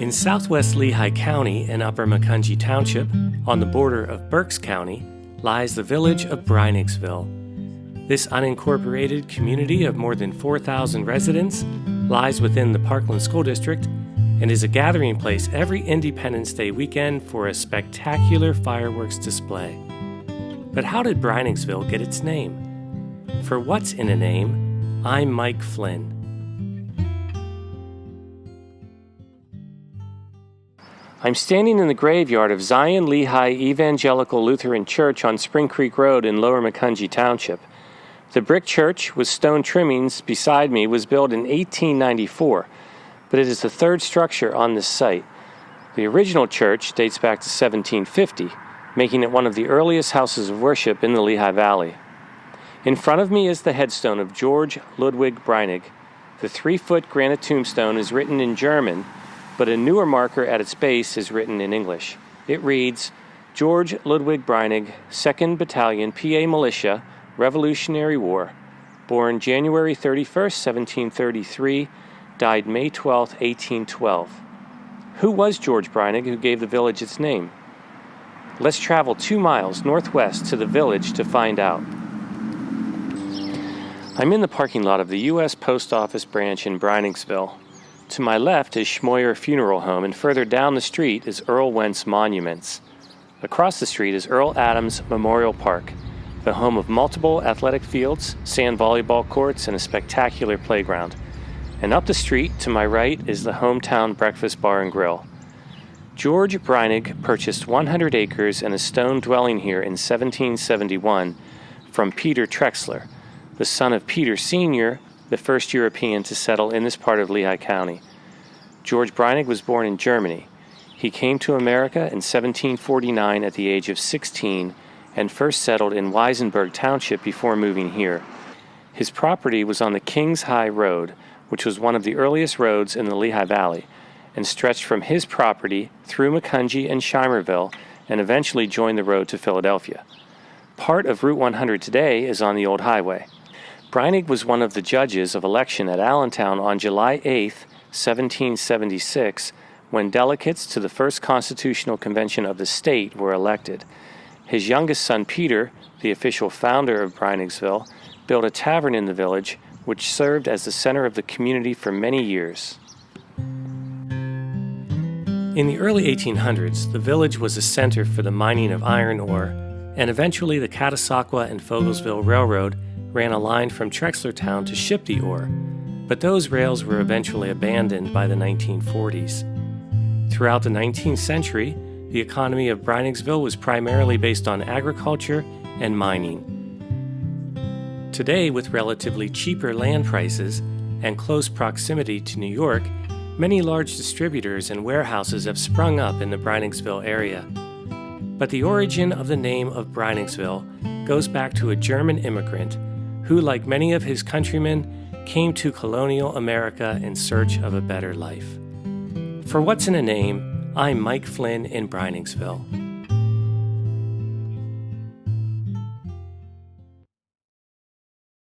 In southwest Lehigh County and Upper Macungie Township, on the border of Berks County, lies the village of Breinigsville. This unincorporated community of more than 4,000 residents lies within the Parkland School District and is a gathering place every Independence Day weekend for a spectacular fireworks display. But how did Breinigsville get its name? For What's in a Name, I'm Mike Flynn. I'm standing in the graveyard of Zion Lehigh Evangelical Lutheran Church on Spring Creek Road in Lower Macungie Township. The brick church with stone trimmings beside me was built in 1894, but it is the third structure on this site. The original church dates back to 1750, making it one of the earliest houses of worship in the Lehigh Valley. In front of me is the headstone of George Ludwig Breinig. The 3-foot granite tombstone is written in German, but a newer marker at its base is written in English. It reads, George Ludwig Breinig, 2nd Battalion PA Militia, Revolutionary War, born January 31st, 1733, died May 12, 1812. Who was George Breinig who gave the village its name? Let's travel 2 miles northwest to the village to find out. I'm in the parking lot of the U.S. Post Office branch in Breinigsville. To my left is Schmoyer Funeral Home, and further down the street is Earl Wentz Monuments. Across the street is Earl Adams Memorial Park, the home of multiple athletic fields, sand volleyball courts, and a spectacular playground. And up the street, to my right, is the hometown breakfast bar and grill. George Breinig purchased 100 acres and a stone dwelling here in 1771 from Peter Trexler, the son of Peter Sr., the first European to settle in this part of Lehigh County. George Breinig was born in Germany. He came to America in 1749 at the age of 16 and first settled in Weisenberg Township before moving here. His property was on the Kings High Road, which was one of the earliest roads in the Lehigh Valley, and stretched from his property through Macungie and Shimerville and eventually joined the road to Philadelphia. Part of Route 100 today is on the old highway. Breinig was one of the judges of election at Allentown on July 8, 1776, when delegates to the first constitutional convention of the state were elected. His youngest son, Peter, the official founder of Breinigsville, built a tavern in the village, which served as the center of the community for many years. In the early 1800s, the village was a center for the mining of iron ore, and eventually the Catasauqua and Fogelsville Railroad ran a line from Trexlertown to ship the ore, but those rails were eventually abandoned by the 1940s. Throughout the 19th century, the economy of Breinigsville was primarily based on agriculture and mining. Today, with relatively cheaper land prices and close proximity to New York, many large distributors and warehouses have sprung up in the Breinigsville area. But the origin of the name of Breinigsville goes back to a German immigrant who, like many of his countrymen, came to colonial America in search of a better life. For What's in a Name, I'm Mike Flynn in Breinigsville.